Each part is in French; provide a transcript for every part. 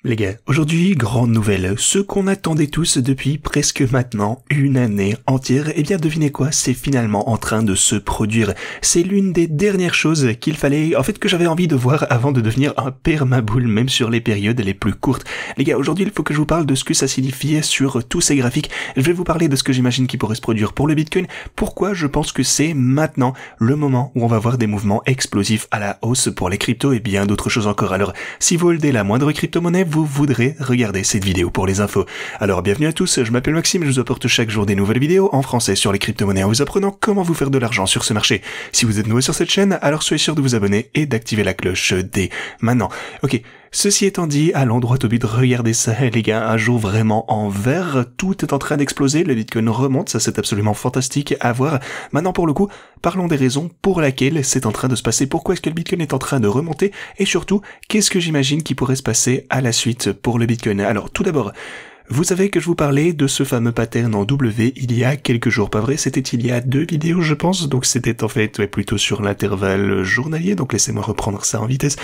Les gars, aujourd'hui, grande nouvelle, ce qu'on attendait tous depuis presque maintenant une année entière, eh bien devinez quoi, c'est finalement en train de se produire. C'est l'une des dernières choses qu'il fallait, en fait que j'avais envie de voir avant de devenir un permaboule, même sur les périodes les plus courtes. Les gars, aujourd'hui il faut que je vous parle de ce que ça signifie sur tous ces graphiques. Je vais vous parler de ce que j'imagine qui pourrait se produire pour le Bitcoin, pourquoi je pense que c'est maintenant le moment où on va voir des mouvements explosifs à la hausse pour les cryptos et bien d'autres choses encore. Alors, si vous holdez la moindre crypto-monnaie, vous voudrez regarder cette vidéo pour les infos. Alors bienvenue à tous, je m'appelle Maxime et je vous apporte chaque jour des nouvelles vidéos en français sur les crypto-monnaies en vous apprenant comment vous faire de l'argent sur ce marché. Si vous êtes nouveau sur cette chaîne, alors soyez sûr de vous abonner et d'activer la cloche dès maintenant. Ok, ceci étant dit, allons droit au but, regardez ça les gars, un jour vraiment en vert, tout est en train d'exploser, le Bitcoin remonte, ça c'est absolument fantastique à voir. Maintenant pour le coup, parlons des raisons pour lesquelles c'est en train de se passer, pourquoi est-ce que le Bitcoin est en train de remonter et surtout, qu'est-ce que j'imagine qui pourrait se passer à la suite pour le Bitcoin. Alors tout d'abord, vous savez que je vous parlais de ce fameux pattern en W il y a quelques jours, pas vrai? C'était il y a 2 vidéos je pense, donc c'était en fait plutôt sur l'intervalle journalier, donc laissez-moi reprendre ça en vitesse.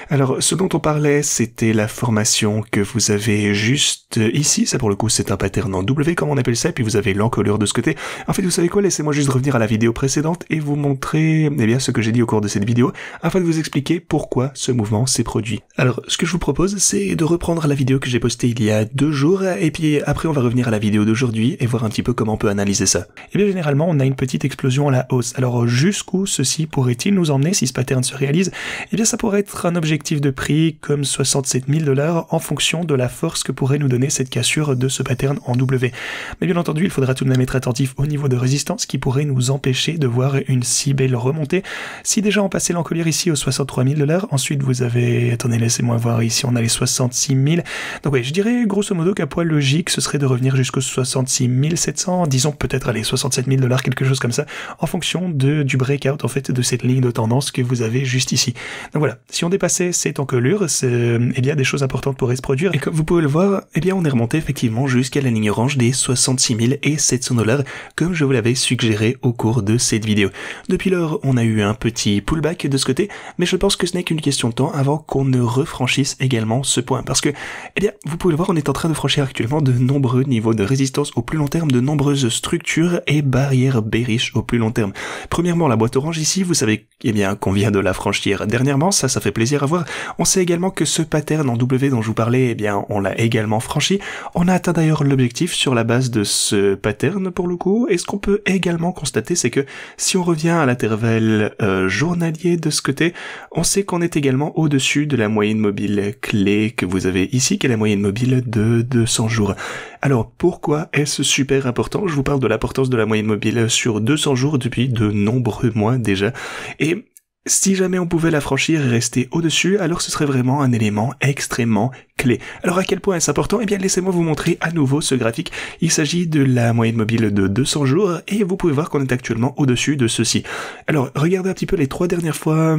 Alors ce dont on parlait c'était la formation que vous avez juste ici, ça pour le coup c'est un pattern en W comme on appelle ça, et puis vous avez l'encolure de ce côté. En fait vous savez quoi, laissez-moi juste revenir à la vidéo précédente et vous montrer eh bien ce que j'ai dit au cours de cette vidéo, afin de vous expliquer pourquoi ce mouvement s'est produit. Alors ce que je vous propose c'est de reprendre la vidéo que j'ai postée il y a 2 jours, et puis après on va revenir à la vidéo d'aujourd'hui et voir un petit peu comment on peut analyser ça. Et bien généralement on a une petite explosion à la hausse. Alors jusqu'où ceci pourrait-il nous emmener si ce pattern se réalise? Eh bien ça pourrait être un objectif de prix comme 67 000 $ en fonction de la force que pourrait nous donner cette cassure de ce pattern en W. Mais bien entendu il faudra tout de même être attentif au niveau de résistance qui pourrait nous empêcher de voir une si belle remontée. Si déjà on passait l'encolure ici aux 63 000 $, ensuite vous avez, attendez laissez-moi voir, ici on a les 66 000, donc oui je dirais grosso modo qu'à poil logique ce serait de revenir jusqu'aux 66 700, disons peut-être allez 67 000 $, quelque chose comme ça, en fonction du breakout en fait de cette ligne de tendance que vous avez juste ici. Donc voilà, si on dépassait cette encolure, eh bien des choses importantes pourraient se produire, et comme vous pouvez le voir, eh bien on est remonté effectivement jusqu'à la ligne orange des 66 700 $, comme je vous l'avais suggéré au cours de cette vidéo. Depuis lors, on a eu un petit pullback de ce côté, mais je pense que ce n'est qu'une question de temps avant qu'on ne refranchisse également ce point, parce que, eh bien, vous pouvez le voir, on est en train de franchir actuellement de nombreux niveaux de résistance au plus long terme, de nombreuses structures et barrières bearish au plus long terme. Premièrement, la boîte orange ici, vous savez eh bien qu'on vient de la franchir dernièrement, ça fait plaisir à voir. On sait également que ce pattern en W dont je vous parlais, eh bien on l'a également franchi. On a atteint d'ailleurs l'objectif sur la base de ce pattern pour le coup, et ce qu'on peut également constater, c'est que si on revient à l'intervalle journalier de ce côté, on sait qu'on est également au-dessus de la moyenne mobile clé que vous avez ici, qui est la moyenne mobile de 200 jours. Alors pourquoi est-ce super important? Je vous parle de l'importance de la moyenne mobile sur 200 jours depuis de nombreux mois déjà, et si jamais on pouvait la franchir et rester au-dessus, alors ce serait vraiment un élément extrêmement clé. Alors à quel point est-ce important? Eh bien laissez-moi vous montrer à nouveau ce graphique. Il s'agit de la moyenne mobile de 200 jours et vous pouvez voir qu'on est actuellement au-dessus de ceci. Alors regardez un petit peu les 3 dernières fois.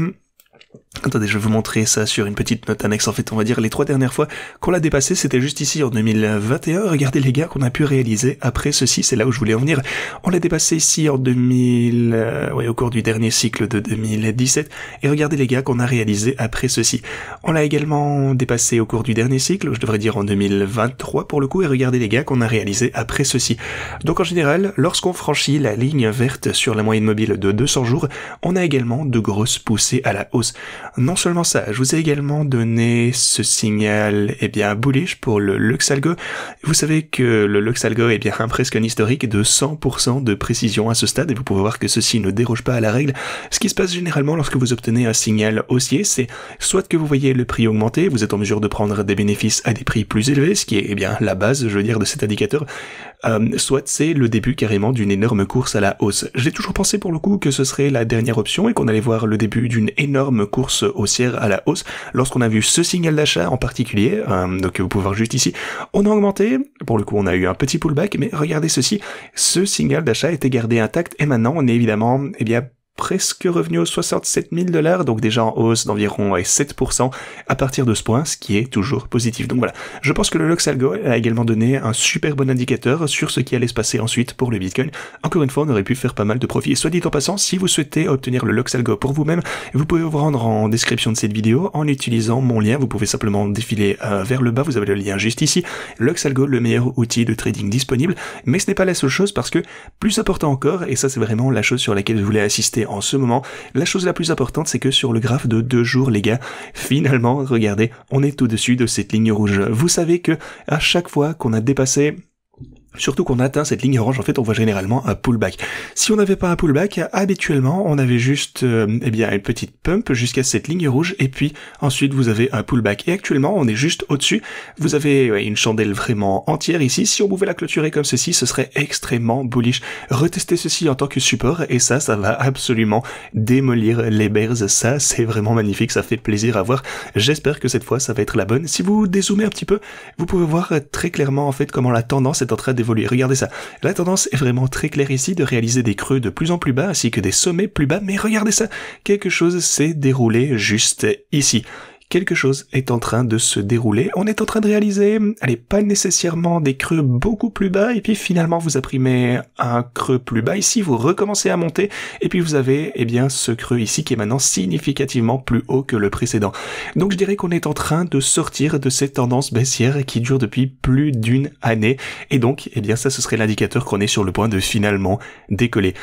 Attendez, je vais vous montrer ça sur une petite note annexe. En fait, on va dire les 3 dernières fois qu'on l'a dépassé, c'était juste ici en 2021. Regardez les gars qu'on a pu réaliser après ceci, c'est là où je voulais en venir. On l'a dépassé ici en au cours du dernier cycle de 2017. Et regardez les gars qu'on a réalisé après ceci. On l'a également dépassé au cours du dernier cycle, je devrais dire en 2023 pour le coup. Et regardez les gars qu'on a réalisé après ceci. Donc en général, lorsqu'on franchit la ligne verte sur la moyenne mobile de 200 jours, on a également de grosses poussées à la hausse. Non seulement ça, je vous ai également donné ce signal eh bien bullish pour le Lux Algo. Vous savez que le Lux Algo est bien presque un historique de 100% de précision à ce stade, et vous pouvez voir que ceci ne déroge pas à la règle. Ce qui se passe généralement lorsque vous obtenez un signal haussier, c'est soit que vous voyez le prix augmenter, vous êtes en mesure de prendre des bénéfices à des prix plus élevés, ce qui est eh bien la base, je veux dire, de cet indicateur, soit c'est le début carrément d'une énorme course à la hausse. J'ai toujours pensé pour le coup que ce serait la dernière option et qu'on allait voir le début d'une énorme course haussière à la hausse lorsqu'on a vu ce signal d'achat en particulier, donc vous pouvez voir juste ici, on a augmenté, pour le coup on a eu un petit pullback, mais regardez ceci, ce signal d'achat était gardé intact et maintenant on est évidemment eh bien presque revenu aux 67 000 $, donc déjà en hausse d'environ 7% à partir de ce point, ce qui est toujours positif. Donc voilà, je pense que le Lux Algo a également donné un super bon indicateur sur ce qui allait se passer ensuite pour le Bitcoin. Encore une fois, on aurait pu faire pas mal de profit. Et soit dit en passant, si vous souhaitez obtenir le Lux Algo pour vous-même, vous pouvez vous rendre en description de cette vidéo en utilisant mon lien. Vous pouvez simplement défiler vers le bas, vous avez le lien juste ici. Lux Algo, le meilleur outil de trading disponible, mais ce n'est pas la seule chose parce que plus important encore, et ça c'est vraiment la chose sur laquelle je voulais assister en ce moment, la chose la plus importante c'est que sur le graphe de 2 jours les gars, finalement, regardez, on est au-dessus de cette ligne rouge. Vous savez que à chaque fois qu'on a dépassé, surtout qu'on atteint cette ligne orange, en fait, on voit généralement un pullback. Si on n'avait pas un pullback, habituellement, on avait juste eh bien une petite pump jusqu'à cette ligne rouge, et puis ensuite vous avez un pullback. Et actuellement, on est juste au-dessus. Vous avez une chandelle vraiment entière ici. Si on pouvait la clôturer comme ceci, ce serait extrêmement bullish. Retestez ceci en tant que support, et ça va absolument démolir les bears. Ça, c'est vraiment magnifique, ça fait plaisir à voir. J'espère que cette fois, ça va être la bonne. Si vous dézoomez un petit peu, vous pouvez voir très clairement, en fait, comment la tendance est en train d'évoluer. Regardez ça. La tendance est vraiment très claire ici de réaliser des creux de plus en plus bas ainsi que des sommets plus bas. Mais regardez ça. Quelque chose s'est déroulé juste ici. Quelque chose est en train de se dérouler. On est en train de réaliser, allez, pas nécessairement des creux beaucoup plus bas, et puis finalement vous imprimez un creux plus bas ici, vous recommencez à monter, et puis vous avez, eh bien, ce creux ici qui est maintenant significativement plus haut que le précédent. Donc je dirais qu'on est en train de sortir de cette tendance baissière qui dure depuis plus d'une année, et donc, eh bien, ça ce serait l'indicateur qu'on est sur le point de finalement décoller.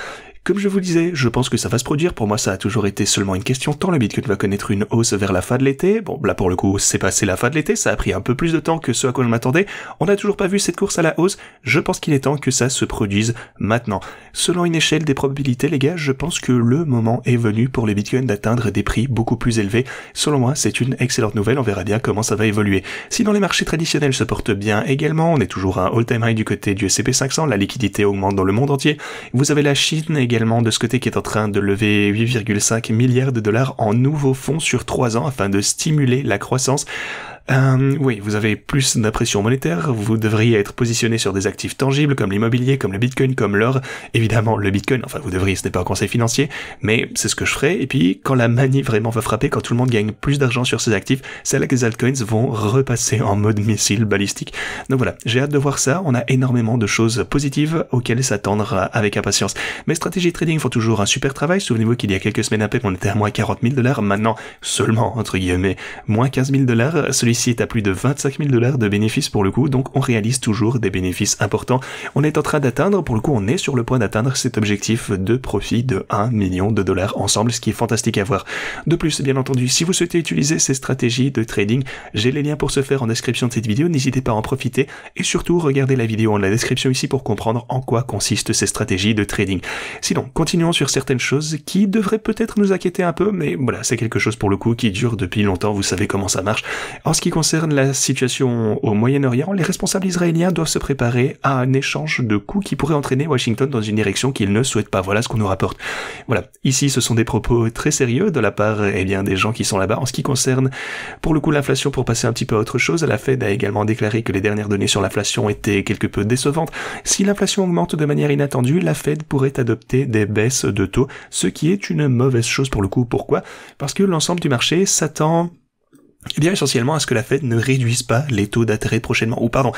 Comme je vous disais, je pense que ça va se produire. Pour moi, ça a toujours été seulement une question de temps. Le Bitcoin va connaître une hausse vers la fin de l'été. Bon, là, pour le coup, c'est passé la fin de l'été. Ça a pris un peu plus de temps que ce à quoi je m'attendais. On n'a toujours pas vu cette course à la hausse. Je pense qu'il est temps que ça se produise maintenant. Selon une échelle des probabilités, les gars, je pense que le moment est venu pour les Bitcoins d'atteindre des prix beaucoup plus élevés. Selon moi, c'est une excellente nouvelle. On verra bien comment ça va évoluer. Sinon, les marchés traditionnels se portent bien également. On est toujours à un all-time high du côté du S&P 500. La liquidité augmente dans le monde entier. Vous avez la Chine également de ce côté qui est en train de lever 8,5 milliards de dollars en nouveaux fonds sur 3 ans afin de stimuler la croissance. Oui, vous avez plus d'impression monétaire, vous devriez être positionné sur des actifs tangibles comme l'immobilier, comme le Bitcoin, comme l'or. Évidemment, le Bitcoin, enfin vous devriez, ce n'est pas un conseil financier, mais c'est ce que je ferai. Et puis, quand la manie vraiment va frapper, quand tout le monde gagne plus d'argent sur ses actifs, c'est là que les altcoins vont repasser en mode missile balistique. Donc voilà, j'ai hâte de voir ça. On a énormément de choses positives auxquelles s'attendre avec impatience. Mes stratégies trading font toujours un super travail. Souvenez-vous qu'il y a quelques semaines à peine, on était à moins 40 000 $. Maintenant, seulement, entre guillemets, moins 15 000 $. Celui-ci est à plus de 25 000 $ de bénéfices pour le coup, donc on réalise toujours des bénéfices importants. On est en train d'atteindre, pour le coup, on est sur le point d'atteindre cet objectif de profit de 1 million de dollars ensemble, ce qui est fantastique à voir. De plus, bien entendu, si vous souhaitez utiliser ces stratégies de trading, j'ai les liens pour ce faire en description de cette vidéo, n'hésitez pas à en profiter, et surtout, regardez la vidéo en la description ici pour comprendre en quoi consistent ces stratégies de trading. Sinon, continuons sur certaines choses qui devraient peut-être nous inquiéter un peu, mais voilà, c'est quelque chose pour le coup qui dure depuis longtemps, vous savez comment ça marche. En ce qui concerne la situation au Moyen-Orient, les responsables israéliens doivent se préparer à un échange de coups qui pourrait entraîner Washington dans une direction qu'ils ne souhaitent pas. Voilà ce qu'on nous rapporte. Voilà. Ici, ce sont des propos très sérieux de la part, eh bien, des gens qui sont là-bas. En ce qui concerne, pour le coup, l'inflation, pour passer un petit peu à autre chose, la Fed a également déclaré que les dernières données sur l'inflation étaient quelque peu décevantes. Si l'inflation augmente de manière inattendue, la Fed pourrait adopter des baisses de taux, ce qui est une mauvaise chose pour le coup. Pourquoi? Parce que l'ensemble du marché s'attend eh bien, essentiellement à ce que la Fed ne réduise pas les taux d'intérêt prochainement. Ou pardon,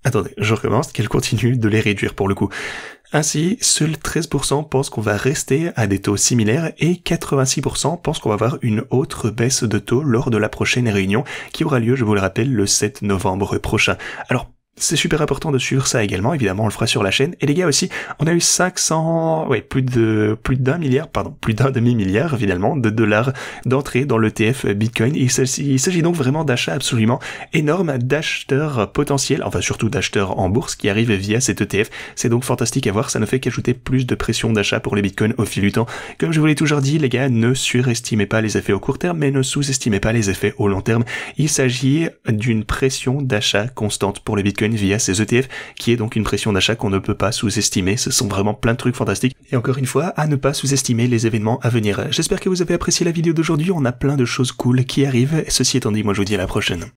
attendez, je recommence, qu'elle continue de les réduire pour le coup. Ainsi, seuls 13% pensent qu'on va rester à des taux similaires et 86% pensent qu'on va avoir une autre baisse de taux lors de la prochaine réunion qui aura lieu, je vous le rappelle, le 7 novembre prochain. Alors, c'est super important de suivre ça également, évidemment, on le fera sur la chaîne. Et les gars aussi, on a eu plus d'un demi-milliard, finalement, de dollars d'entrée dans l'ETF Bitcoin. Il s'agit donc vraiment d'achats absolument énormes, d'acheteurs potentiels, enfin surtout d'acheteurs en bourse qui arrivent via cet ETF. C'est donc fantastique à voir, ça ne fait qu'ajouter plus de pression d'achat pour les Bitcoins au fil du temps. Comme je vous l'ai toujours dit, les gars, ne surestimez pas les effets au court terme, mais ne sous-estimez pas les effets au long terme. Il s'agit d'une pression d'achat constante pour les Bitcoins via ces ETF, qui est donc une pression d'achat qu'on ne peut pas sous-estimer. Ce sont vraiment plein de trucs fantastiques. Et encore une fois, à ne pas sous-estimer les événements à venir. J'espère que vous avez apprécié la vidéo d'aujourd'hui. On a plein de choses cool qui arrivent. Ceci étant dit, moi je vous dis à la prochaine.